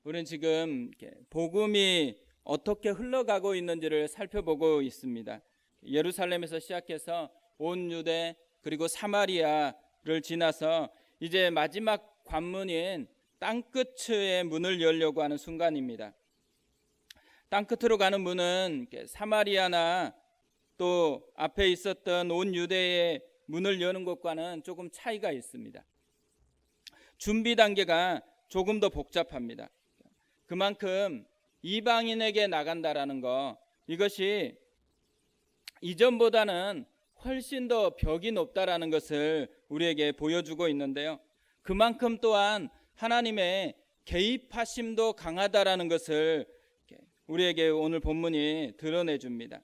우리는 지금 복음이 어떻게 흘러가고 있는지를 살펴보고 있습니다. 예루살렘에서 시작해서 온 유대 그리고 사마리아를 지나서 이제 마지막 관문인 땅끝의 문을 열려고 하는 순간입니다. 땅끝으로 가는 문은 사마리아나 또 앞에 있었던 온 유대의 문을 여는 것과는 조금 차이가 있습니다. 준비 단계가 조금 더 복잡합니다. 그만큼 이방인에게 나간다라는 거, 이것이 이전보다는 훨씬 더 벽이 높다라는 것을 우리에게 보여주고 있는데요. 그만큼 또한 하나님의 개입하심도 강하다라는 것을 우리에게 오늘 본문이 드러내줍니다.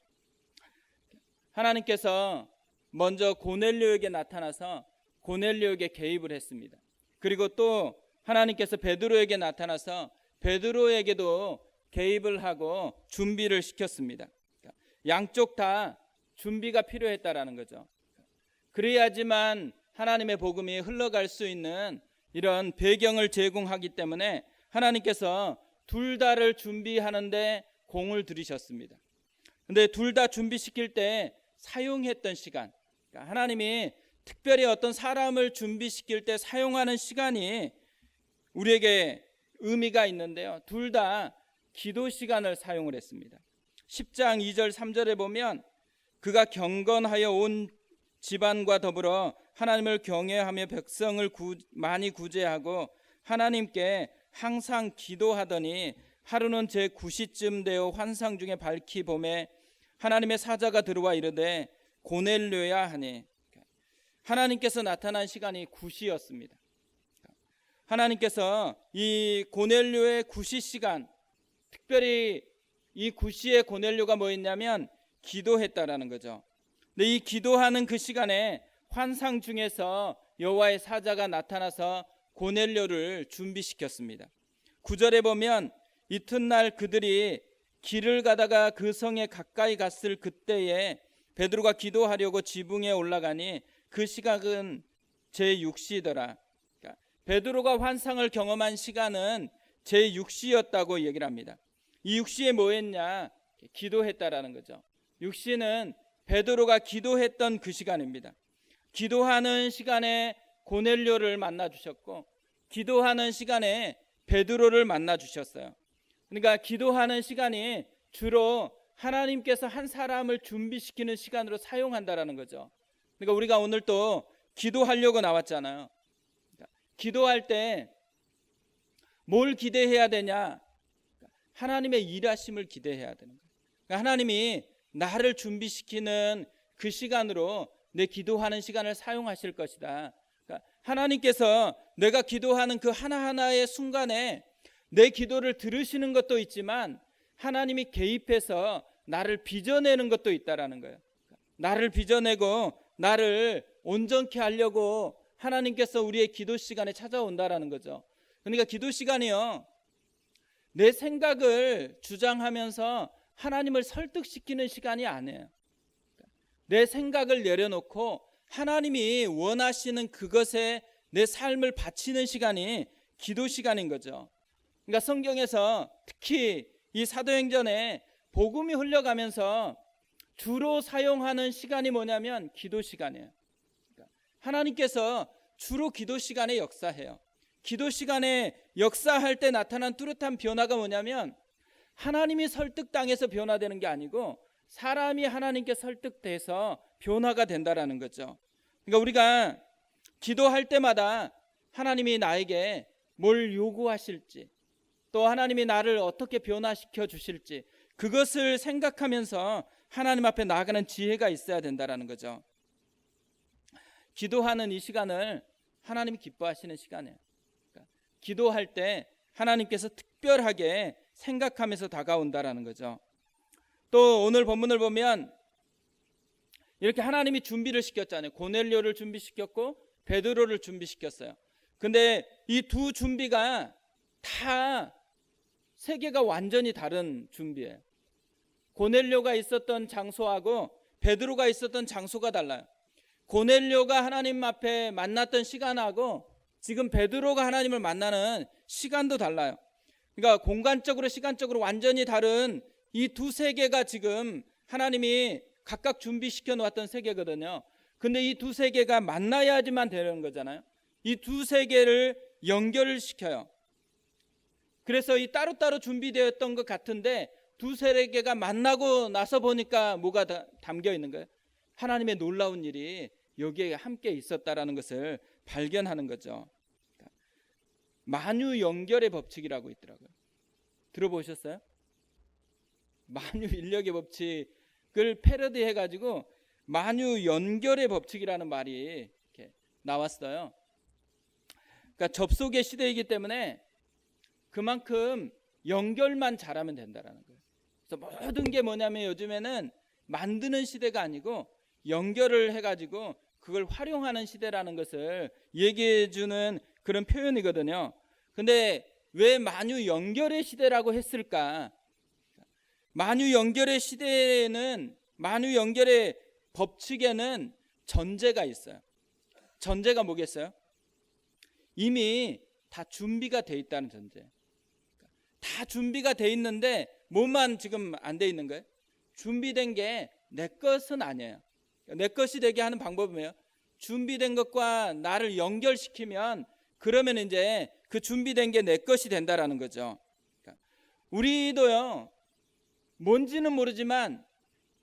하나님께서 먼저 고넬료에게 나타나서 고넬료에게 개입을 했습니다. 그리고 또 하나님께서 베드로에게 나타나서 베드로에게도 개입을 하고 준비를 시켰습니다. 양쪽 다 준비가 필요했다라는 거죠. 그래야지만 하나님의 복음이 흘러갈 수 있는 이런 배경을 제공하기 때문에 하나님께서 둘 다를 준비하는데 공을 들이셨습니다. 근데 둘 다 준비시킬 때 사용했던 시간, 그러니까 하나님이 특별히 어떤 사람을 준비시킬 때 사용하는 시간이 우리에게 의미가 있는데요. 둘 다 기도 시간을 사용을 했습니다. 10장 2절 3절에 보면 그가 경건하여 온 집안과 더불어 하나님을 경외하며 백성을 많이 구제하고 하나님께 항상 기도하더니 하루는 제9시쯤 되어 환상 중에 밝히 봄에 하나님의 사자가 들어와 이르되 고넬료야 하니, 하나님께서 나타난 시간이 9시였습니다. 하나님께서 이 고넬료의 9시 시간, 특별히 이 9시에 고넬료가 뭐였냐면 기도했다라는 거죠. 근데 이 기도하는 그 시간에 환상 중에서 여호와의 사자가 나타나서 고넬료를 준비시켰습니다. 9절에 보면 이튿날 그들이 길을 가다가 그 성에 가까이 갔을 그때에 베드로가 기도하려고 지붕에 올라가니 그 시각은 제6시더라. 그러니까 베드로가 환상을 경험한 시간은 제6시였다고 얘기를 합니다. 이 6시에 뭐 했냐? 기도했다라는 거죠. 6시는 베드로가 기도했던 그 시간입니다. 기도하는 시간에 고넬료를 만나 주셨고 기도하는 시간에 베드로를 만나 주셨어요. 그러니까 기도하는 시간이 주로 하나님께서 한 사람을 준비시키는 시간으로 사용한다라는 거죠. 그러니까 우리가 오늘 또 기도하려고 나왔잖아요. 그러니까 기도할 때 뭘 기대해야 되냐? 하나님의 일하심을 기대해야 되는 거예요. 그러니까 하나님이 나를 준비시키는 그 시간으로 내 기도하는 시간을 사용하실 것이다. 그러니까 하나님께서 내가 기도하는 그 하나하나의 순간에 내 기도를 들으시는 것도 있지만 하나님이 개입해서 나를 빚어내는 것도 있다라는 거예요. 나를 빚어내고 나를 온전케 하려고 하나님께서 우리의 기도 시간에 찾아온다라는 거죠. 그러니까 기도 시간이요, 내 생각을 주장하면서 하나님을 설득시키는 시간이 아니에요. 내 생각을 내려놓고 하나님이 원하시는 그것에 내 삶을 바치는 시간이 기도 시간인 거죠. 그러니까 성경에서 특히 이 사도행전에 복음이 흘러가면서 주로 사용하는 시간이 뭐냐면 기도 시간이에요. 그러니까 하나님께서 주로 기도 시간에 역사해요. 기도 시간에 역사할 때 나타난 뚜렷한 변화가 뭐냐면 하나님이 설득당해서 변화되는 게 아니고 사람이 하나님께 설득돼서 변화가 된다라는 거죠. 그러니까 우리가 기도할 때마다 하나님이 나에게 뭘 요구하실지 또 하나님이 나를 어떻게 변화시켜 주실지 그것을 생각하면서 하나님 앞에 나아가는 지혜가 있어야 된다라는 거죠. 기도하는 이 시간을 하나님이 기뻐하시는 시간이에요. 그러니까 기도할 때 하나님께서 특별하게 생각하면서 다가온다라는 거죠. 또 오늘 본문을 보면 이렇게 하나님이 준비를 시켰잖아요. 고넬료를 준비시켰고 베드로를 준비시켰어요. 근데 이 두 준비가 다 세계가 완전히 다른 준비예요. 고넬료가 있었던 장소하고 베드로가 있었던 장소가 달라요. 고넬료가 하나님 앞에 만났던 시간하고 지금 베드로가 하나님을 만나는 시간도 달라요. 그러니까 공간적으로 시간적으로 완전히 다른 이 두 세계가 지금 하나님이 각각 준비시켜 놓았던 세계거든요. 근데 이 두 세계가 만나야지만 되는 거잖아요. 이 두 세계를 연결을 시켜요. 그래서 이 따로따로 준비되었던 것 같은데 두 세계가 만나고 나서 보니까 뭐가 담겨 있는 거예요? 하나님의 놀라운 일이 여기에 함께 있었다라는 것을 발견하는 거죠. 만유 연결의 법칙이라고 있더라고요. 들어보셨어요? 만유 인력의 법칙을 패러디해 가지고 만유 연결의 법칙이라는 말이 이렇게 나왔어요. 그러니까 접속의 시대이기 때문에 그만큼 연결만 잘하면 된다라는 거예요. 그래서 모든 게 뭐냐면 요즘에는 만드는 시대가 아니고 연결을 해가지고 그걸 활용하는 시대라는 것을 얘기해 주는 그런 표현이거든요. 근데 왜 만유 연결의 시대라고 했을까? 만유 연결의 시대에는, 만유 연결의 법칙에는 전제가 있어요. 전제가 뭐겠어요? 이미 다 준비가 돼 있다는 전제. 다 준비가 돼 있는데 뭐만 지금 안 돼 있는 거예요? 준비된 게 내 것은 아니에요. 내 것이 되게 하는 방법은 뭐예요? 준비된 것과 나를 연결시키면 그러면 이제 그 준비된 게 내 것이 된다라는 거죠. 우리도요, 뭔지는 모르지만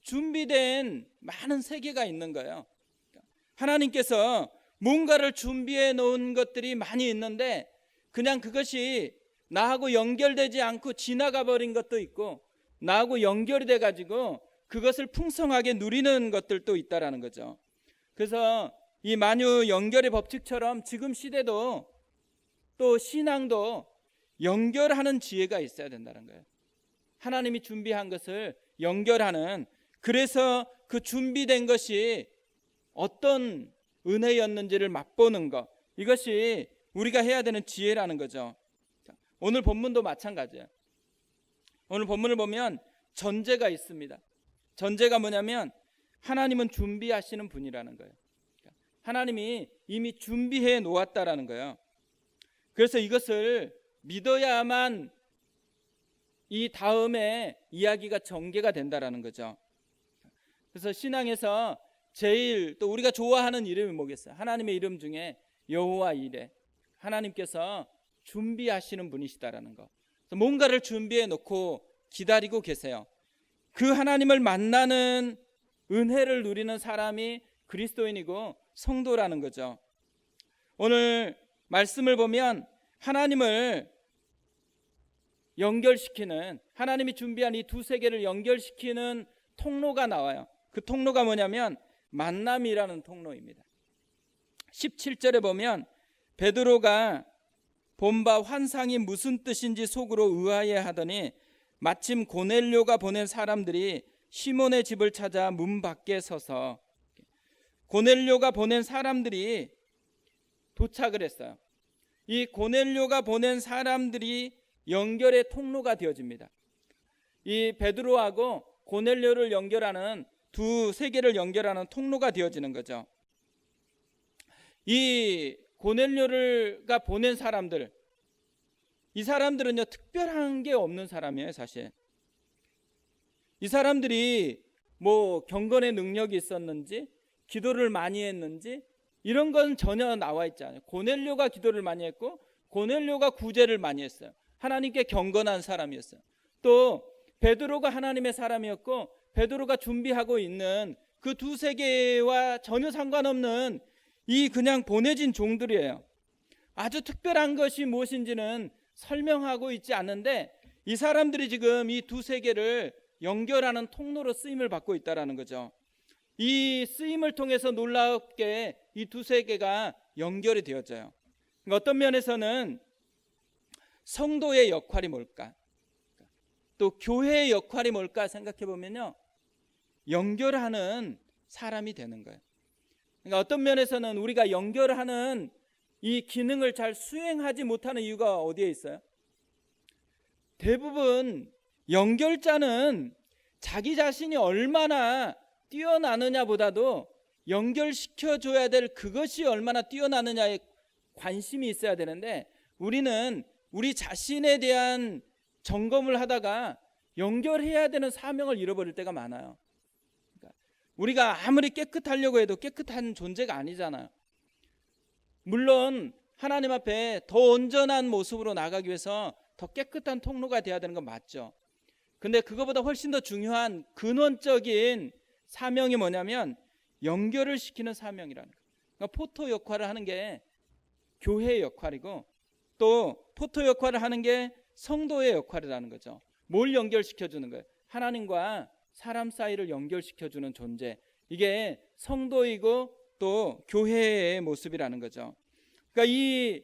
준비된 많은 세계가 있는 거예요. 하나님께서 뭔가를 준비해 놓은 것들이 많이 있는데 그냥 그것이 나하고 연결되지 않고 지나가 버린 것도 있고 나하고 연결이 돼 가지고 그것을 풍성하게 누리는 것들도 있다라는 거죠. 그래서 이 만유 연결의 법칙처럼 지금 시대도 또 신앙도 연결하는 지혜가 있어야 된다는 거예요. 하나님이 준비한 것을 연결하는, 그래서 그 준비된 것이 어떤 은혜였는지를 맛보는 것, 이것이 우리가 해야 되는 지혜라는 거죠. 오늘 본문도 마찬가지예요. 오늘 본문을 보면 전제가 있습니다. 전제가 뭐냐면 하나님은 준비하시는 분이라는 거예요. 하나님이 이미 준비해 놓았다라는 거예요. 그래서 이것을 믿어야만 이 다음에 이야기가 전개가 된다라는 거죠. 그래서 신앙에서 제일 또 우리가 좋아하는 이름이 뭐겠어요? 하나님의 이름 중에 여호와 이레, 하나님께서 준비하시는 분이시다라는 거. 뭔가를 준비해 놓고 기다리고 계세요. 그 하나님을 만나는 은혜를 누리는 사람이 그리스도인이고 성도라는 거죠. 오늘 말씀을 보면 하나님을 연결시키는, 하나님이 준비한 이 두 세계를 연결시키는 통로가 나와요. 그 통로가 뭐냐면 만남이라는 통로입니다. 17절에 보면 베드로가 본바 환상이 무슨 뜻인지 속으로 의아해 하더니 마침 고넬료가 보낸 사람들이 시몬의 집을 찾아 문 밖에 서서, 고넬료가 보낸 사람들이 도착을 했어요. 이 고넬료가 보낸 사람들이 연결의 통로가 되어집니다. 이 베드로하고 고넬료를 연결하는, 두 세계를 연결하는 통로가 되어지는 거죠. 이 고넬료가 보낸 사람들, 이 사람들은요 특별한 게 없는 사람이에요. 사실 이 사람들이 뭐 경건의 능력이 있었는지, 기도를 많이 했는지 이런 건 전혀 나와 있지 않아요. 고넬료가 기도를 많이 했고 고넬료가 구제를 많이 했어요. 하나님께 경건한 사람이었어요. 또 베드로가 하나님의 사람이었고 베드로가 준비하고 있는 그 두 세계와 전혀 상관없는 이 그냥 보내진 종들이에요. 아주 특별한 것이 무엇인지는 설명하고 있지 않는데 이 사람들이 지금 이 두 세계를 연결하는 통로로 쓰임을 받고 있다는 거죠. 이 쓰임을 통해서 놀랍게 이 두 세계가 연결이 되어져요. 그러니까 어떤 면에서는 성도의 역할이 뭘까, 또 교회의 역할이 뭘까 생각해 보면요, 연결하는 사람이 되는 거예요. 그러니까 어떤 면에서는 우리가 연결하는 이 기능을 잘 수행하지 못하는 이유가 어디에 있어요? 대부분 연결자는 자기 자신이 얼마나 뛰어나느냐 보다도 연결시켜줘야 될 그것이 얼마나 뛰어나느냐에 관심이 있어야 되는데 우리는 우리 자신에 대한 점검을 하다가 연결해야 되는 사명을 잃어버릴 때가 많아요. 그러니까 우리가 아무리 깨끗하려고 해도 깨끗한 존재가 아니잖아요. 물론 하나님 앞에 더 온전한 모습으로 나가기 위해서 더 깨끗한 통로가 돼야 되는 건 맞죠. 근데 그거보다 훨씬 더 중요한 근원적인 사명이 뭐냐면 연결을 시키는 사명이라는 거예요. 그러니까 포토 역할을 하는 게 교회의 역할이고 또 포토 역할을 하는 게 성도의 역할이라는 거죠. 뭘 연결시켜주는 거예요? 하나님과 사람 사이를 연결시켜주는 존재. 이게 성도이고 또 교회의 모습이라는 거죠. 그러니까 이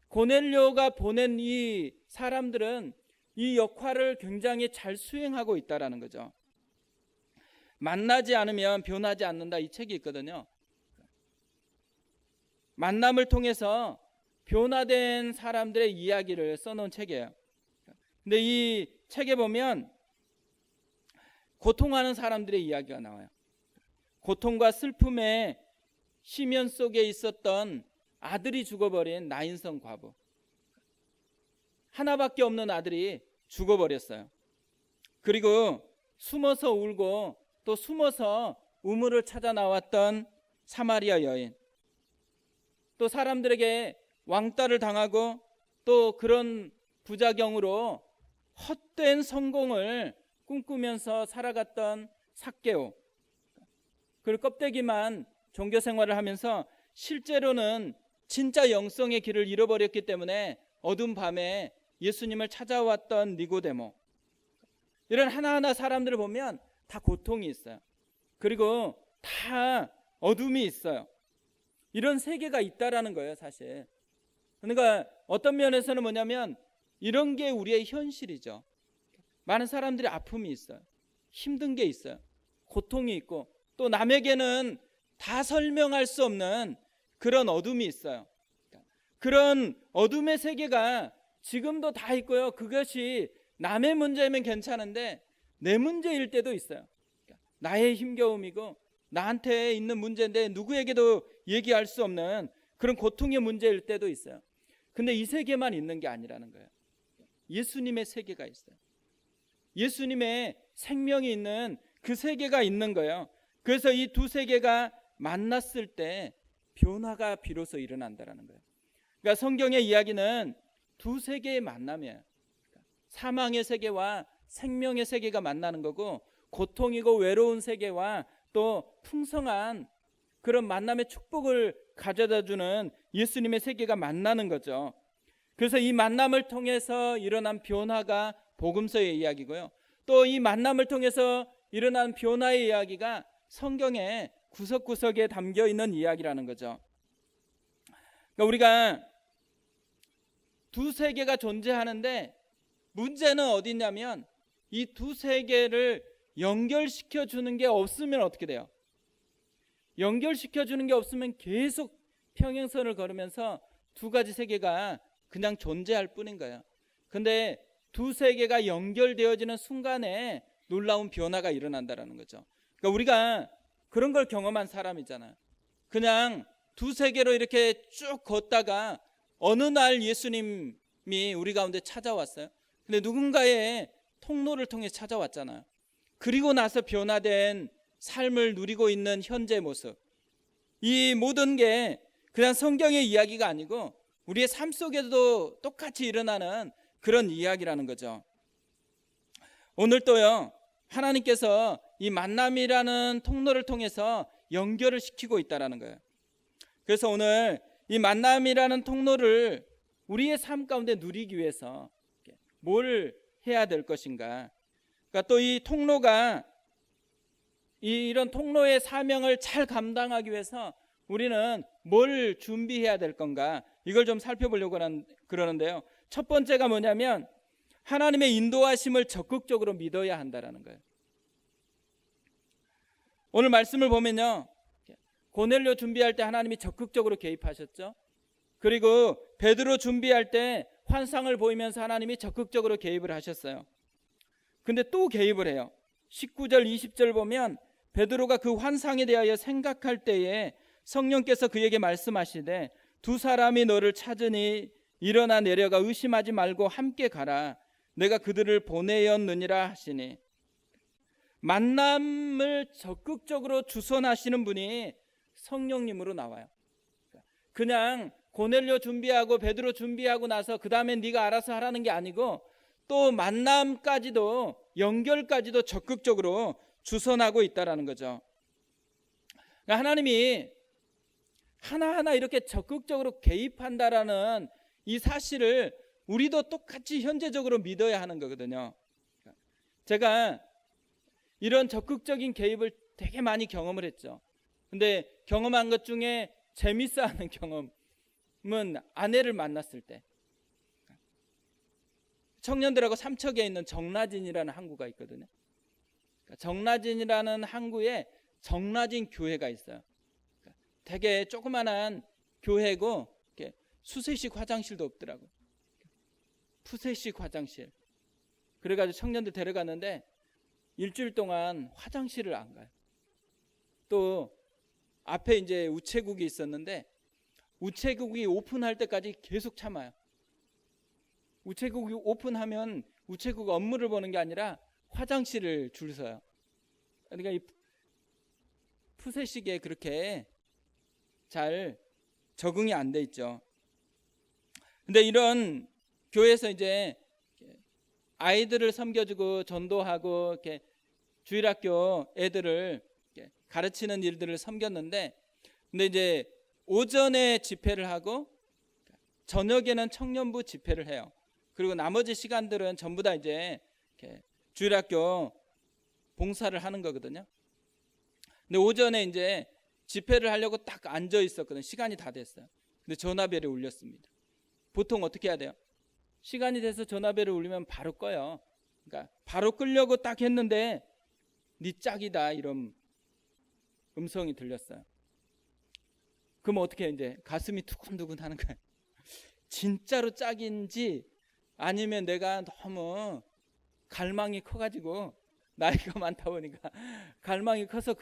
고넬료가 보낸 이 사람들은 이 역할을 굉장히 잘 수행하고 있다라는 거죠. 만나지 않으면 변하지 않는다, 이 책이 있거든요. 만남을 통해서 변화된 사람들의 이야기를 써놓은 책이에요. 근데 이 책에 보면 고통하는 사람들의 이야기가 나와요. 고통과 슬픔의 심연 속에 있었던 아들이 죽어버린 나인성 과부. 하나밖에 없는 아들이 죽어버렸어요. 그리고 숨어서 울고 또 숨어서 우물을 찾아 나왔던 사마리아 여인. 또 사람들에게 왕따를 당하고 또 그런 부작용으로 헛된 성공을 꿈꾸면서 살아갔던 삭개오. 그리고 껍데기만 종교 생활을 하면서 실제로는 진짜 영성의 길을 잃어버렸기 때문에 어두운 밤에 예수님을 찾아왔던 니고데모. 이런 하나하나 사람들을 보면 다 고통이 있어요. 그리고 다 어둠이 있어요. 이런 세계가 있다라는 거예요, 사실. 그러니까 어떤 면에서는 뭐냐면 이런 게 우리의 현실이죠. 많은 사람들이 아픔이 있어요. 힘든 게 있어요. 고통이 있고 또 남에게는 다 설명할 수 없는 그런 어둠이 있어요. 그런 어둠의 세계가 지금도 다 있고요. 그것이 남의 문제면 괜찮은데 내 문제일 때도 있어요. 나의 힘겨움이고 나한테 있는 문제인데 누구에게도 얘기할 수 없는 그런 고통의 문제일 때도 있어요. 근데 이 세계만 있는 게 아니라는 거예요. 예수님의 세계가 있어요. 예수님의 생명이 있는 그 세계가 있는 거예요. 그래서 이 두 세계가 만났을 때 변화가 비로소 일어난다는 거예요. 그러니까 성경의 이야기는 두 세계의 만남이에요. 사망의 세계와 생명의 세계가 만나는 거고 고통이고 외로운 세계와 또 풍성한 그런 만남의 축복을 가져다주는 예수님의 세계가 만나는 거죠. 그래서 이 만남을 통해서 일어난 변화가 복음서의 이야기고요. 또 이 만남을 통해서 일어난 변화의 이야기가 성경의 구석구석에 담겨 있는 이야기라는 거죠. 그러니까 우리가 두 세계가 존재하는데 문제는 어디 있냐면 이 두 세계를 연결시켜 주는 게 없으면 어떻게 돼요? 연결시켜 주는 게 없으면 계속 평행선을 걸으면서 두 가지 세계가 그냥 존재할 뿐인 거예요. 근데 두 세계가 연결되어지는 순간에 놀라운 변화가 일어난다는 거죠. 그러니까 우리가 그런 걸 경험한 사람이잖아요. 그냥 두 세계로 이렇게 쭉 걷다가 어느 날 예수님이 우리 가운데 찾아왔어요. 근데 누군가의 통로를 통해 찾아왔잖아요. 그리고 나서 변화된 삶을 누리고 있는 현재 모습. 이 모든 게 그냥 성경의 이야기가 아니고 우리의 삶 속에도 똑같이 일어나는 그런 이야기라는 거죠. 오늘 또요, 하나님께서 이 만남이라는 통로를 통해서 연결을 시키고 있다는 거예요. 그래서 오늘 이 만남이라는 통로를 우리의 삶 가운데 누리기 위해서 뭘 해야 될 것인가. 그러니까 또 이 통로가 이런 통로의 사명을 잘 감당하기 위해서 우리는 뭘 준비해야 될 건가, 이걸 좀 살펴보려고 그러는데요. 첫 번째가 뭐냐면 하나님의 인도하심을 적극적으로 믿어야 한다는 거예요. 오늘 말씀을 보면요, 고넬료 준비할 때 하나님이 적극적으로 개입하셨죠. 그리고 베드로 준비할 때 환상을 보이면서 하나님이 적극적으로 개입을 하셨어요. 근데 또 개입을 해요. 19절 20절 보면 베드로가 그 환상에 대하여 생각할 때에 성령께서 그에게 말씀하시되 두 사람이 너를 찾으니 일어나 내려가 의심하지 말고 함께 가라. 내가 그들을 보내었느니라 하시니, 만남을 적극적으로 주선하시는 분이 성령님으로 나와요. 그냥 고넬료 준비하고 베드로 준비하고 나서 그 다음에 네가 알아서 하라는 게 아니고, 또 만남까지도 연결까지도 적극적으로 주선하고 있다라는 거죠. 그러니까 하나님이 하나하나 이렇게 적극적으로 개입한다라는 이 사실을 우리도 똑같이 현재적으로 믿어야 하는 거거든요. 제가 이런 적극적인 개입을 되게 많이 경험을 했죠. 근데 경험한 것 중에 재밌어하는 경험은 아내를 만났을 때, 청년들하고 삼척에 있는 정라진이라는 항구가 있거든요. 정라진이라는 항구에 정라진 교회가 있어요. 되게 조그만한 교회고 수세식 화장실도 없더라고요. 푸세식 화장실. 그래가지고 청년들 데려갔는데 일주일 동안 화장실을 안 가요. 또 앞에 이제 우체국이 있었는데 우체국이 오픈할 때까지 계속 참아요. 우체국이 오픈하면 우체국 업무를 보는 게 아니라 화장실을 줄 서요. 그러니까 이 푸세식에 그렇게 잘 적응이 안 돼 있죠. 근데 이런 교회에서 이제 아이들을 섬겨주고 전도하고 이렇게 주일학교 애들을 이렇게 가르치는 일들을 섬겼는데, 근데 이제 오전에 집회를 하고 저녁에는 청년부 집회를 해요. 그리고 나머지 시간들은 전부 다 이제 이렇게 주일학교 봉사를 하는 거거든요. 근데 오전에 이제 집회를 하려고 딱 앉아 있었거든요. 시간이 다 됐어요. 근데 전화벨이 울렸습니다. 보통 어떻게 해야 돼요? 시간이 돼서 전화벨을 울리면 바로 꺼요. 그러니까 바로 끄려고 딱 했는데 네 짝이다 이런 음성이 들렸어요. 그럼 어떻게 해요? 이제 가슴이 두근두근 하는 거예요. 진짜로 짝인지 아니면 내가 너무 갈망이 커가지고 나이가 많다 보니까 갈망이 커서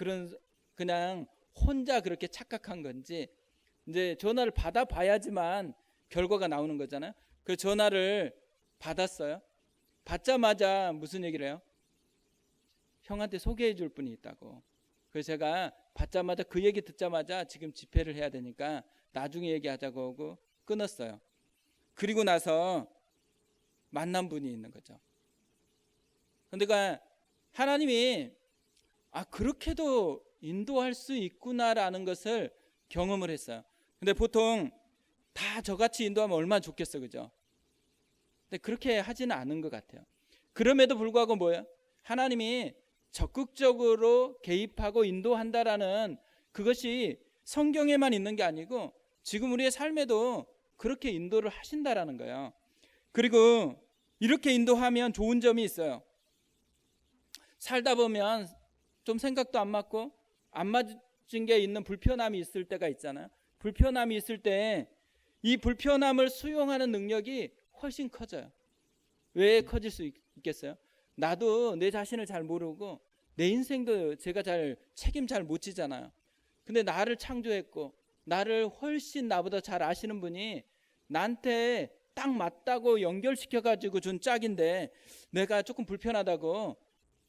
그냥 혼자 그렇게 착각한 건지, 이제 전화를 받아봐야지만 결과가 나오는 거잖아요. 그 전화를 받았어요. 받자마자 무슨 얘기를 해요? 형한테 소개해 줄 분이 있다고. 그래서 제가 받자마자 그 얘기 듣자마자 지금 집회를 해야 되니까 나중에 얘기하자고 하고 끊었어요. 그리고 나서 만난 분이 있는 거죠. 그러니까 하나님이 그렇게도 인도할 수 있구나라는 것을 경험을 했어요. 근데 보통 다 저같이 인도하면 얼마나 좋겠어, 그죠? 근데 그렇게 하지는 않은 것 같아요. 그럼에도 불구하고 뭐예요? 하나님이 적극적으로 개입하고 인도한다라는 그것이 성경에만 있는 게 아니고 지금 우리의 삶에도 그렇게 인도를 하신다라는 거예요. 그리고 이렇게 인도하면 좋은 점이 있어요. 살다 보면 좀 생각도 안 맞고 안 맞은 게 있는 불편함이 있을 때가 있잖아요. 불편함이 있을 때 이 불편함을 수용하는 능력이 훨씬 커져요. 왜 커질 수 있겠어요? 나도 내 자신을 잘 모르고 내 인생도 제가 책임 잘 못 지잖아요. 근데 나를 창조했고 나를 훨씬 나보다 잘 아시는 분이 나한테 딱 맞다고 연결시켜가지고 준 짝인데 내가 조금 불편하다고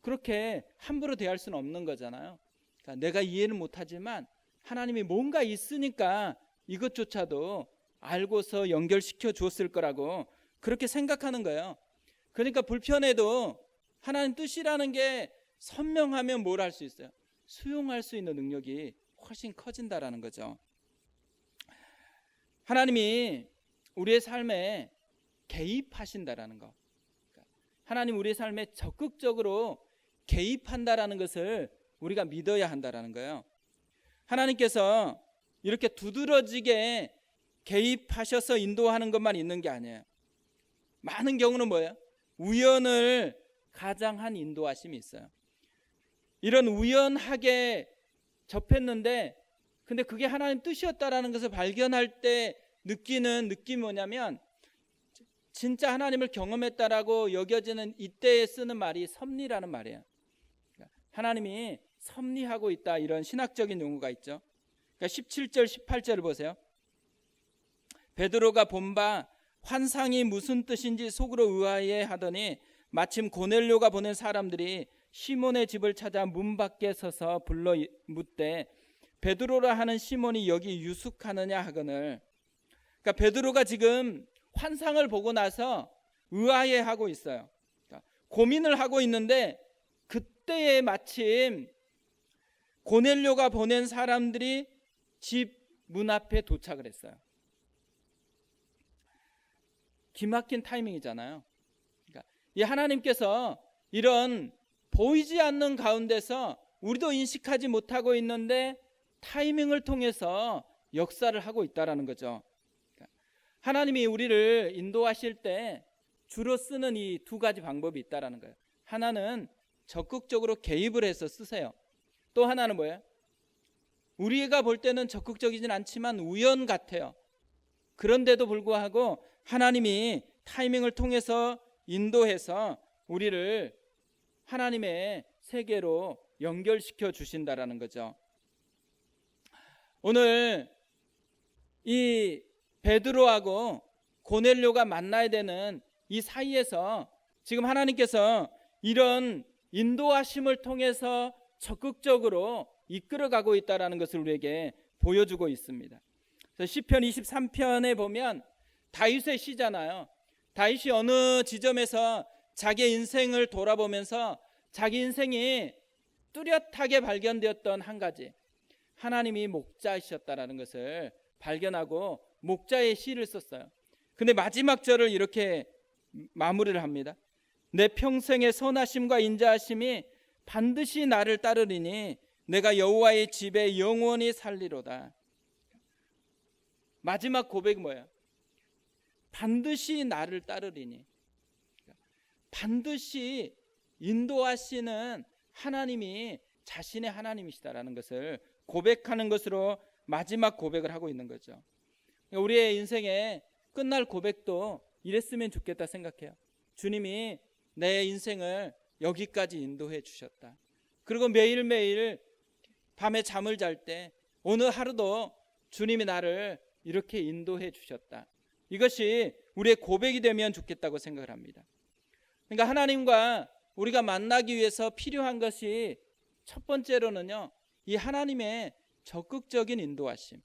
그렇게 함부로 대할 수는 없는 거잖아요. 그러니까 내가 이해는 못하지만 하나님이 뭔가 있으니까 이것조차도 알고서 연결시켜 주었을 거라고 그렇게 생각하는 거예요. 그러니까 불편해도 하나님 뜻이라는 게 선명하면 뭘 할 수 있어요? 수용할 수 있는 능력이 훨씬 커진다라는 거죠. 하나님이 우리의 삶에 개입하신다라는 거, 하나님 우리의 삶에 적극적으로 개입한다라는 것을 우리가 믿어야 한다라는 거예요. 하나님께서 이렇게 두드러지게 개입하셔서 인도하는 것만 있는 게 아니에요. 많은 경우는 뭐예요? 우연을 가장한 인도하심이 있어요. 이런 우연하게 접했는데 근데 그게 하나님 뜻이었다라는 것을 발견할 때 느끼는 느낌이 뭐냐면 진짜 하나님을 경험했다라고 여겨지는 이때에 쓰는 말이 섭리라는 말이에요. 하나님이 섭리하고 있다, 이런 신학적인 용어가 있죠. 그러니까 17절 18절을 보세요. 베드로가 본 바 환상이 무슨 뜻인지 속으로 의아해 하더니 마침 고넬료가 보낸 사람들이 시몬의 집을 찾아 문 밖에 서서 불러 묻되 베드로라 하는 시몬이 여기 유숙하느냐 하거늘. 그러니까 베드로가 지금 환상을 보고 나서 의아해 하고 있어요. 그러니까 고민을 하고 있는데 그때에 마침 고넬료가 보낸 사람들이 집 문 앞에 도착을 했어요. 기막힌 타이밍이잖아요. 그러니까 이 하나님께서 이런 보이지 않는 가운데서 우리도 인식하지 못하고 있는데 타이밍을 통해서 역사를 하고 있다라는 거죠. 그러니까 하나님이 우리를 인도하실 때 주로 쓰는 이 두 가지 방법이 있다라는 거예요. 하나는 적극적으로 개입을 해서 쓰세요. 또 하나는 뭐예요? 우리가 볼 때는 적극적이진 않지만 우연 같아요. 그런데도 불구하고 하나님이 타이밍을 통해서 인도해서 우리를 하나님의 세계로 연결시켜 주신다라는 거죠. 오늘 이 베드로하고 고넬료가 만나야 되는 이 사이에서 지금 하나님께서 이런 인도하심을 통해서 적극적으로 이끌어가고 있다는 것을 우리에게 보여주고 있습니다. 시편 23편에 보면 다윗의 시잖아요. 다윗이 어느 지점에서 자기 인생을 돌아보면서 자기 인생이 뚜렷하게 발견되었던 한 가지, 하나님이 목자이셨다라는 것을 발견하고 목자의 시를 썼어요. 근데 마지막 절을 이렇게 마무리를 합니다. 내 평생의 선하심과 인자하심이 반드시 나를 따르리니 내가 여호와의 집에 영원히 살리로다. 마지막 고백이 뭐예요? 반드시 나를 따르리니. 반드시 인도하시는 하나님이 자신의 하나님이시다라는 것을 고백하는 것으로 마지막 고백을 하고 있는 거죠. 우리의 인생에 끝날 고백도 이랬으면 좋겠다 생각해요. 주님이 내 인생을 여기까지 인도해 주셨다. 그리고 매일매일 밤에 잠을 잘 때 오늘 하루도 주님이 나를 이렇게 인도해 주셨다. 이것이 우리의 고백이 되면 좋겠다고 생각을 합니다. 그러니까 하나님과 우리가 만나기 위해서 필요한 것이 첫 번째로는요, 이 하나님의 적극적인 인도하심,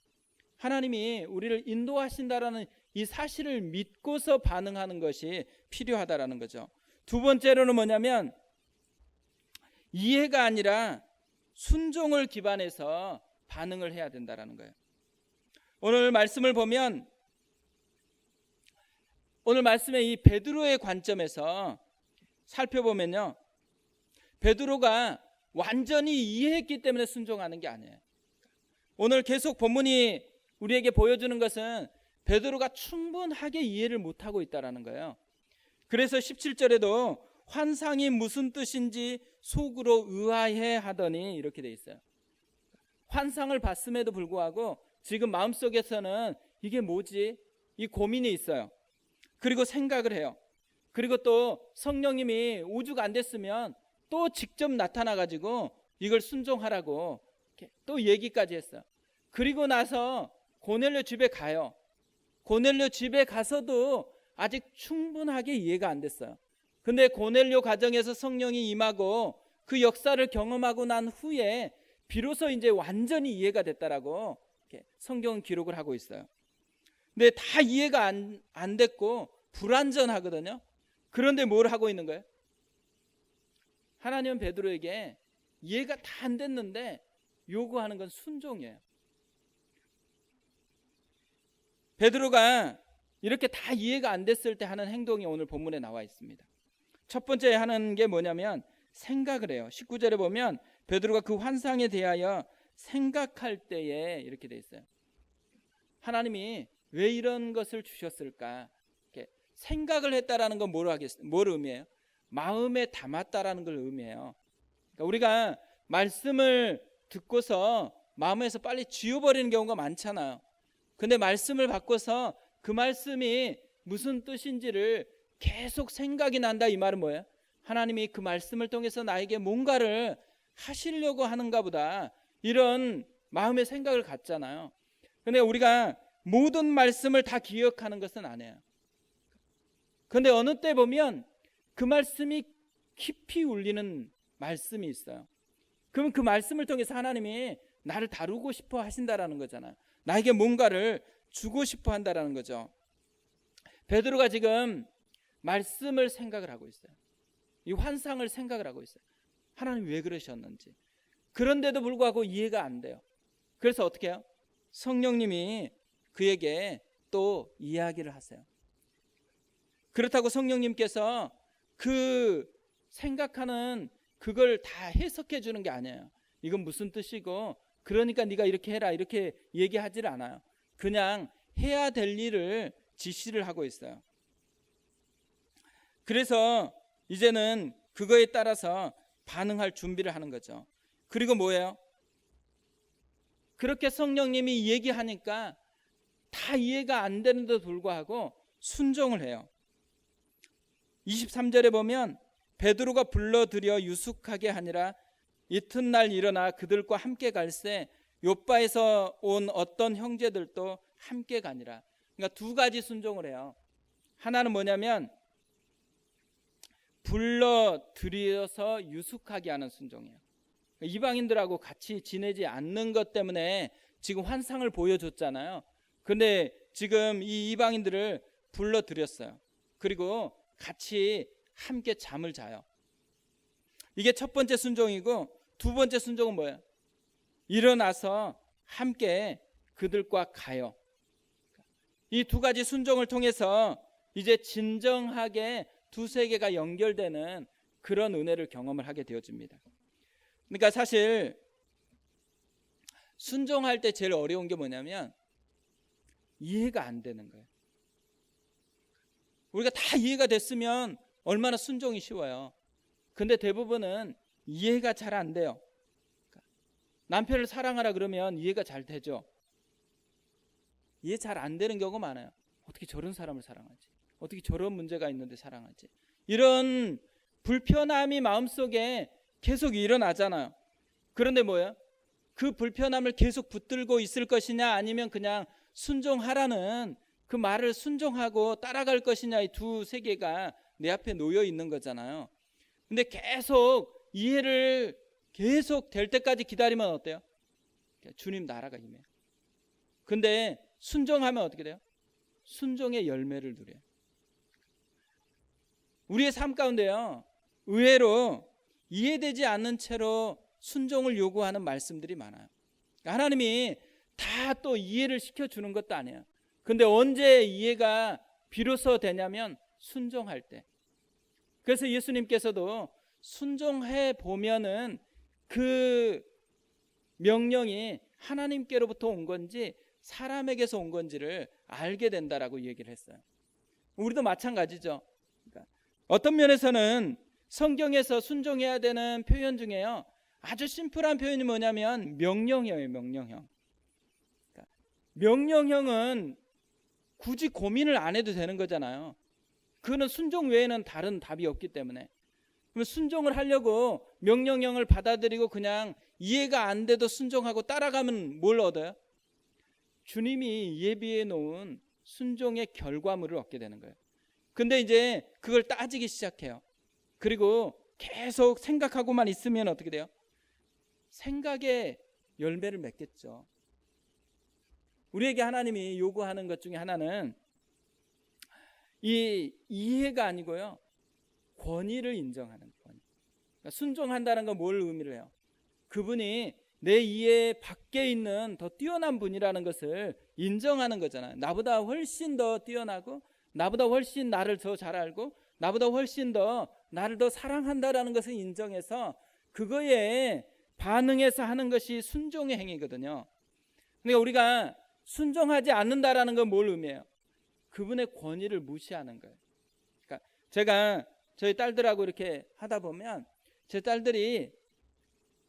하나님이 우리를 인도하신다라는 이 사실을 믿고서 반응하는 것이 필요하다라는 거죠. 두 번째로는 뭐냐면 이해가 아니라 순종을 기반해서 반응을 해야 된다라는 거예요. 오늘 말씀을 보면 오늘 말씀의 이 베드로의 관점에서 살펴보면요, 베드로가 완전히 이해했기 때문에 순종하는 게 아니에요. 오늘 계속 본문이 우리에게 보여주는 것은 베드로가 충분하게 이해를 못하고 있다는 거예요. 그래서 17절에도 환상이 무슨 뜻인지 속으로 의아해 하더니 이렇게 돼 있어요. 환상을 봤음에도 불구하고 지금 마음속에서는 이게 뭐지? 이 고민이 있어요. 그리고 생각을 해요. 그리고 또 성령님이 오죽 안 됐으면 또 직접 나타나가지고 이걸 순종하라고 또 얘기까지 했어요. 그리고 나서 고넬료 집에 가요. 고넬료 집에 가서도 아직 충분하게 이해가 안 됐어요. 근데 고넬료 가정에서 성령이 임하고 그 역사를 경험하고 난 후에 비로소 이제 완전히 이해가 됐다라고 성경은 기록을 하고 있어요. 근데 다 이해가 안 됐고 불완전하거든요. 그런데 뭘 하고 있는 거예요? 하나님은 베드로에게 이해가 다 안 됐는데 요구하는 건 순종이에요. 베드로가 이렇게 다 이해가 안 됐을 때 하는 행동이 오늘 본문에 나와 있습니다. 첫 번째 하는 게 뭐냐면 생각을 해요. 19절에 보면 베드로가 그 환상에 대하여 생각할 때에 이렇게 돼 있어요. 하나님이 왜 이런 것을 주셨을까? 이렇게 생각을 했다라는 건 뭘 의미해요? 마음에 담았다라는 걸 의미해요. 그러니까 우리가 말씀을 듣고서 마음에서 빨리 지워버리는 경우가 많잖아요. 근데 말씀을 받고서 그 말씀이 무슨 뜻인지를 계속 생각이 난다, 이 말은 뭐예요? 하나님이 그 말씀을 통해서 나에게 뭔가를 하시려고 하는가 보다, 이런 마음의 생각을 갖잖아요. 근데 우리가 모든 말씀을 다 기억하는 것은 아니에요. 그런데 어느 때 보면 그 말씀이 깊이 울리는 말씀이 있어요. 그럼 그 말씀을 통해서 하나님이 나를 다루고 싶어 하신다라는 거잖아요. 나에게 뭔가를 주고 싶어 한다라는 거죠. 베드로가 지금 말씀을 생각을 하고 있어요. 이 환상을 생각을 하고 있어요. 하나님 왜 그러셨는지. 그런데도 불구하고 이해가 안 돼요. 그래서 어떻게 해요? 성령님이 그에게 또 이야기를 하세요. 그렇다고 성령님께서 그 생각하는 그걸 다 해석해 주는 게 아니에요. 이건 무슨 뜻이고 그러니까 네가 이렇게 해라 이렇게 얘기하지를 않아요. 그냥 해야 될 일을 지시를 하고 있어요. 그래서 이제는 그거에 따라서 반응할 준비를 하는 거죠. 그리고 뭐예요? 그렇게 성령님이 얘기하니까 다 이해가 안 되는데도 불구하고 순종을 해요. 23절에 보면 베드로가 불러들여 유숙하게 하니라. 이튿날 일어나 그들과 함께 갈새 요바에서 온 어떤 형제들도 함께 가니라. 그러니까 두 가지 순종을 해요. 하나는 뭐냐면 불러들여서 유숙하게 하는 순종이에요. 이방인들하고 같이 지내지 않는 것 때문에 지금 환상을 보여줬잖아요. 근데 지금 이 이방인들을 불러들였어요. 그리고 같이 함께 잠을 자요. 이게 첫 번째 순종이고, 두 번째 순종은 뭐예요? 일어나서 함께 그들과 가요. 이 두 가지 순종을 통해서 이제 진정하게 두 세계가 연결되는 그런 은혜를 경험을 하게 되어집니다. 그러니까 사실 순종할 때 제일 어려운 게 뭐냐면 이해가 안 되는 거예요. 우리가 다 이해가 됐으면 얼마나 순종이 쉬워요. 근데 대부분은 이해가 잘 안 돼요. 남편을 사랑하라 그러면 이해가 잘 되죠. 이해 잘 안 되는 경우가 많아요. 어떻게 저런 사람을 사랑하지? 어떻게 저런 문제가 있는데 사랑하지? 이런 불편함이 마음속에 계속 일어나잖아요. 그런데 뭐예요? 그 불편함을 계속 붙들고 있을 것이냐 아니면 그냥 순종하라는 그 말을 순종하고 따라갈 것이냐, 이 두 세계가 내 앞에 놓여 있는 거잖아요. 근데 계속 이해를 계속 될 때까지 기다리면 어때요? 주님 나라가 임해요. 근데 순종하면 어떻게 돼요? 순종의 열매를 누려요. 우리의 삶 가운데요, 의외로 이해되지 않는 채로 순종을 요구하는 말씀들이 많아요. 하나님이 다 또 이해를 시켜주는 것도 아니에요. 근데 언제 이해가 비로소 되냐면 순종할 때. 그래서 예수님께서도 순종해 보면은 그 명령이 하나님께로부터 온 건지 사람에게서 온 건지를 알게 된다라고 얘기를 했어요. 우리도 마찬가지죠. 그러니까 어떤 면에서는 성경에서 순종해야 되는 표현 중에요, 아주 심플한 표현이 뭐냐면 명령형이에요. 명령형. 그러니까 명령형은 굳이 고민을 안 해도 되는 거잖아요. 그거는 순종 외에는 다른 답이 없기 때문에. 그럼 순종을 하려고 명령형을 받아들이고 그냥 이해가 안 돼도 순종하고 따라가면 뭘 얻어요? 주님이 예비해 놓은 순종의 결과물을 얻게 되는 거예요. 근데 이제 그걸 따지기 시작해요. 그리고 계속 생각하고만 있으면 어떻게 돼요? 생각의 열매를 맺겠죠. 우리에게 하나님이 요구하는 것 중에 하나는 이 이해가 아니고요, 권위를 인정하는 권위. 그러니까 순종한다는 건 뭘 의미를 해요? 그분이 내 이해 밖에 있는 더 뛰어난 분이라는 것을 인정하는 거잖아요. 나보다 훨씬 더 뛰어나고, 나보다 훨씬 나를 더 잘 알고, 나보다 훨씬 더 나를 더 사랑한다라는 것을 인정해서 그거에 반응해서 하는 것이 순종의 행위거든요. 그러니까 우리가 순종하지 않는다라는 건 뭘 의미해요? 그분의 권위를 무시하는 거예요. 그러니까 제가 저희 딸들하고 이렇게 하다 보면 제 딸들이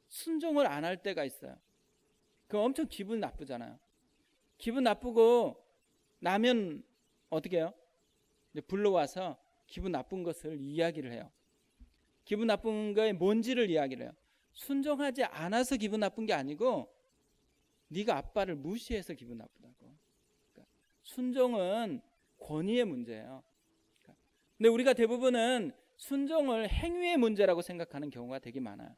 순종을 안 할 때가 있어요. 그럼 엄청 기분 나쁘잖아요. 기분 나쁘고 나면 어떻게 해요? 불러와서 기분 나쁜 것을 이야기를 해요. 기분 나쁜 거에 뭔지를 이야기를 해요. 순종하지 않아서 기분 나쁜 게 아니고 네가 아빠를 무시해서 기분 나쁘다고. 그러니까 순종은 권위의 문제예요. 그러니까 근데 우리가 대부분은 순종을 행위의 문제라고 생각하는 경우가 되게 많아요.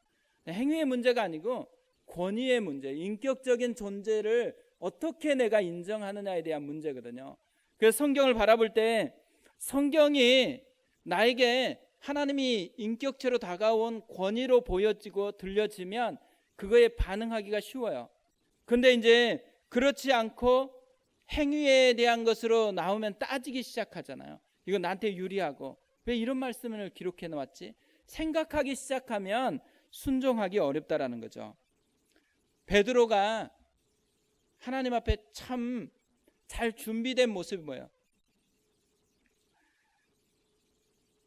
행위의 문제가 아니고 권위의 문제, 인격적인 존재를 어떻게 내가 인정하느냐에 대한 문제거든요. 그래서 성경을 바라볼 때 성경이 나에게 하나님이 인격체로 다가온 권위로 보여지고 들려지면 그거에 반응하기가 쉬워요. 근데 이제 그렇지 않고 행위에 대한 것으로 나오면 따지기 시작하잖아요. 이거 나한테 유리하고 왜 이런 말씀을 기록해 놓았지? 생각하기 시작하면 순종하기 어렵다라는 거죠. 베드로가 하나님 앞에 참 잘 준비된 모습이 뭐예요?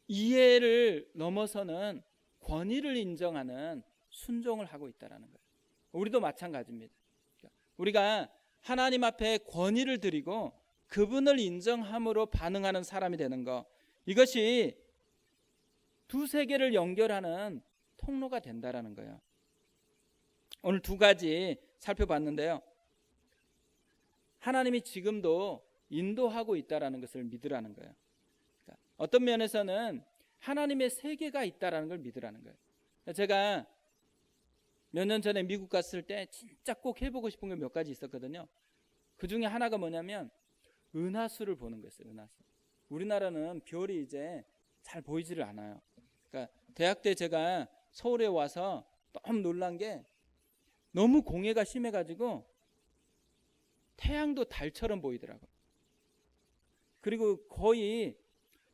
이해를 넘어서는 권위를 인정하는 순종을 하고 있다는 거예요. 우리도 마찬가지입니다. 우리가 하나님 앞에 권위를 드리고 그분을 인정함으로 반응하는 사람이 되는 것, 이것이 두 세계를 연결하는 통로가 된다는 거예요. 오늘 두 가지 살펴봤는데요. 하나님이 지금도 인도하고 있다는 것을 믿으라는 거예요. 그러니까 어떤 면에서는 하나님의 세계가 있다는 걸 믿으라는 거예요. 제가 몇 년 전에 미국 갔을 때 진짜 꼭 해보고 싶은 게 몇 가지 있었거든요. 그 중에 하나가 뭐냐면 은하수를 보는 거였어요. 은하수. 우리나라는 별이 이제 잘 보이지를 않아요. 그러니까 대학 때 제가 서울에 와서 너무 놀란 게 너무 공해가 심해가지고 태양도 달처럼 보이더라고요. 그리고 거의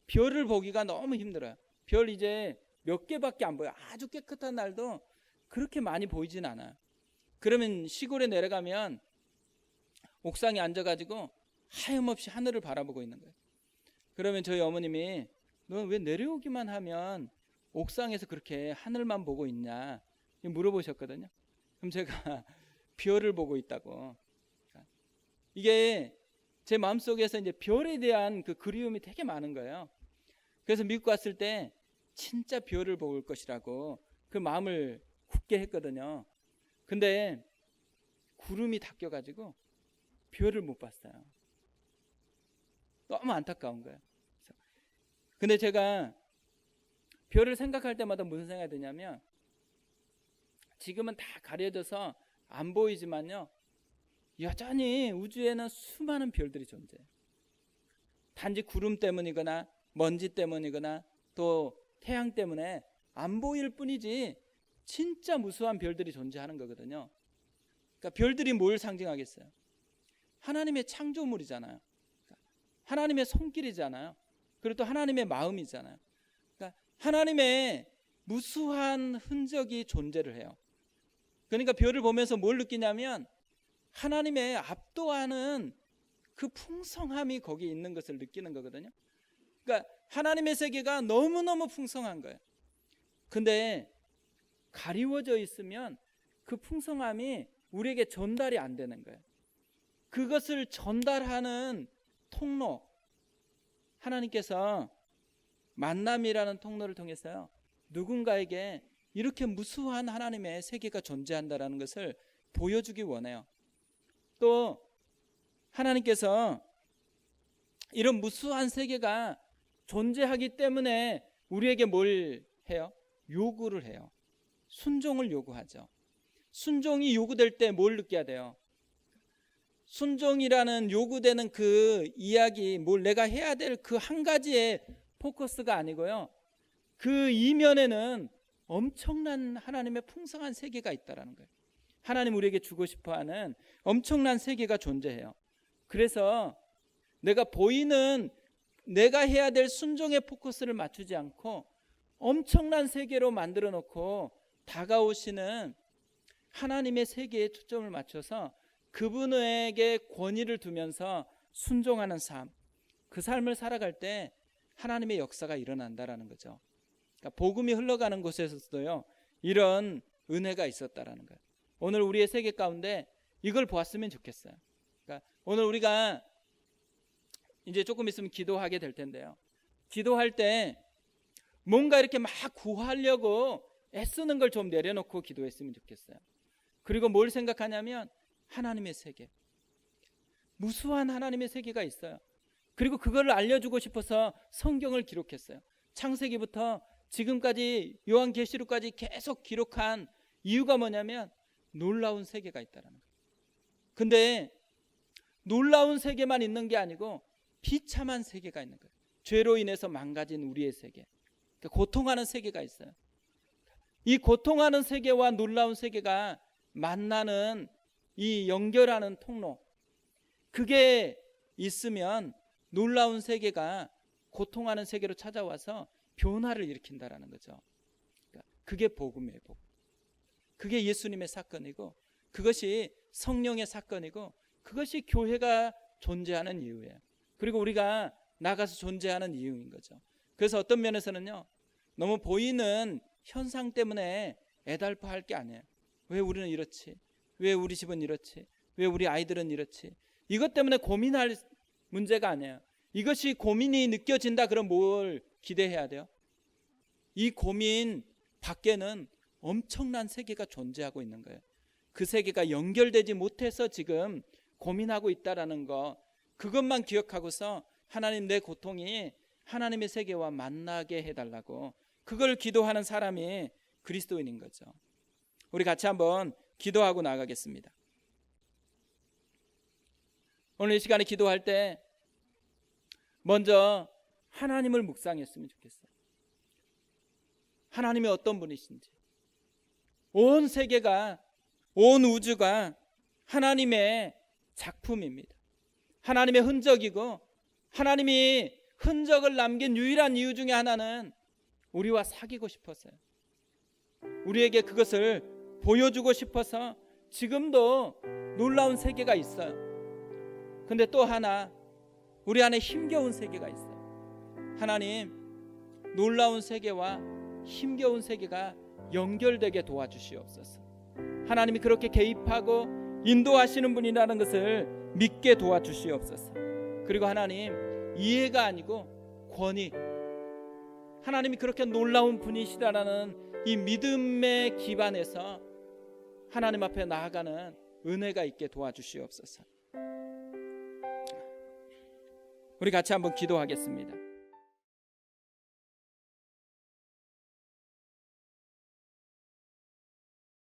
별을 보기가 너무 힘들어요. 별 이제 몇 개밖에 안 보여요. 아주 깨끗한 날도 그렇게 많이 보이진 않아요. 그러면 시골에 내려가면 옥상에 앉아가지고 하염없이 하늘을 바라보고 있는 거예요. 그러면 저희 어머님이 너 왜 내려오기만 하면 옥상에서 그렇게 하늘만 보고 있냐 물어보셨거든요. 그럼 제가 별을 보고 있다고. 이게 제 마음속에서 이제 별에 대한 그 그리움이 되게 많은 거예요. 그래서 미국 갔을 때 진짜 별을 볼 것이라고 그 마음을 굳게 했거든요. 근데 구름이 닦여가지고 별을 못 봤어요. 너무 안타까운 거예요. 근데 제가 별을 생각할 때마다 무슨 생각이 드냐면 지금은 다 가려져서 안 보이지만요, 여전히 우주에는 수많은 별들이 존재해요. 단지 구름 때문이거나 먼지 때문이거나 또 태양 때문에 안 보일 뿐이지 진짜 무수한 별들이 존재하는 거거든요. 그러니까 별들이 뭘 상징하겠어요? 하나님의 창조물이잖아요. 그러니까 하나님의 손길이잖아요. 그리고 또 하나님의 마음이잖아요. 그러니까 하나님의 무수한 흔적이 존재를 해요. 그러니까 별을 보면서 뭘 느끼냐면 하나님의 압도하는 그 풍성함이 거기에 있는 것을 느끼는 거거든요. 그러니까 하나님의 세계가 너무너무 풍성한 거예요. 근데 가리워져 있으면 그 풍성함이 우리에게 전달이 안 되는 거예요. 그것을 전달하는 통로, 하나님께서 만남이라는 통로를 통해서요, 누군가에게 이렇게 무수한 하나님의 세계가 존재한다는 것을 보여주기 원해요. 또 하나님께서 이런 무수한 세계가 존재하기 때문에 우리에게 뭘 해요? 요구를 해요. 순종을 요구하죠. 순종이 요구될 때 뭘 느껴야 돼요? 순종이라는 요구되는 그 이야기, 뭘 내가 해야 될 그 한 가지의 포커스가 아니고요, 그 이면에는 엄청난 하나님의 풍성한 세계가 있다는 거예요. 하나님 우리에게 주고 싶어하는 엄청난 세계가 존재해요. 그래서 내가 보이는 내가 해야 될 순종의 포커스를 맞추지 않고 엄청난 세계로 만들어 놓고 다가오시는 하나님의 세계에 초점을 맞춰서 그분에게 권위를 두면서 순종하는 삶, 그 삶을 살아갈 때 하나님의 역사가 일어난다라는 거죠. 그러니까 복음이 흘러가는 곳에서도요, 이런 은혜가 있었다라는 거예요. 오늘 우리의 세계 가운데 이걸 보았으면 좋겠어요. 그러니까 오늘 우리가 이제 조금 있으면 기도하게 될 텐데요, 기도할 때 뭔가 이렇게 막 구하려고 애쓰는 걸 좀 내려놓고 기도했으면 좋겠어요. 그리고 뭘 생각하냐면 하나님의 세계, 무수한 하나님의 세계가 있어요. 그리고 그걸 알려주고 싶어서 성경을 기록했어요. 창세기부터 지금까지 요한계시록까지 계속 기록한 이유가 뭐냐면 놀라운 세계가 있다는 거예요. 근데 놀라운 세계만 있는 게 아니고 비참한 세계가 있는 거예요. 죄로 인해서 망가진 우리의 세계, 그러니까 고통하는 세계가 있어요. 이 고통하는 세계와 놀라운 세계가 만나는 이 연결하는 통로, 그게 있으면 놀라운 세계가 고통하는 세계로 찾아와서 변화를 일으킨다라는 거죠. 그러니까 그게 복음이에요. 복음. 그게 예수님의 사건이고, 그것이 성령의 사건이고, 그것이 교회가 존재하는 이유예요. 그리고 우리가 나가서 존재하는 이유인 거죠. 그래서 어떤 면에서는요, 너무 보이는 현상 때문에 애달파할 게 아니에요. 왜 우리는 이렇지? 왜 우리 집은 이렇지? 왜 우리 아이들은 이렇지? 이것 때문에 고민할 문제가 아니에요. 이것이 고민이 느껴진다 그럼 뭘 기대해야 돼요? 이 고민 밖에는 엄청난 세계가 존재하고 있는 거예요. 그 세계가 연결되지 못해서 지금 고민하고 있다라는 거, 그것만 기억하고서 하나님, 내 고통이 하나님의 세계와 만나게 해달라고, 그걸 기도하는 사람이 그리스도인인 거죠. 우리 같이 한번 기도하고 나가겠습니다. 오늘 이 시간에 기도할 때 먼저 하나님을 묵상했으면 좋겠어요. 하나님이 어떤 분이신지. 온 세계가, 온 우주가 하나님의 작품입니다. 하나님의 흔적이고, 하나님이 흔적을 남긴 유일한 이유 중에 하나는 우리와 사귀고 싶었어요. 우리에게 그것을 보여주고 싶어서 지금도 놀라운 세계가 있어요. 근데 또 하나, 우리 안에 힘겨운 세계가 있어요. 하나님, 놀라운 세계와 힘겨운 세계가 연결되게 도와주시옵소서. 하나님이 그렇게 개입하고 인도하시는 분이라는 것을 믿게 도와주시옵소서. 그리고 하나님, 이해가 아니고 권위, 하나님이 그렇게 놀라운 분이시다라는 이 믿음의 기반에서 하나님 앞에 나아가는 은혜가 있게 도와주시옵소서. 우리 같이 한번 기도하겠습니다.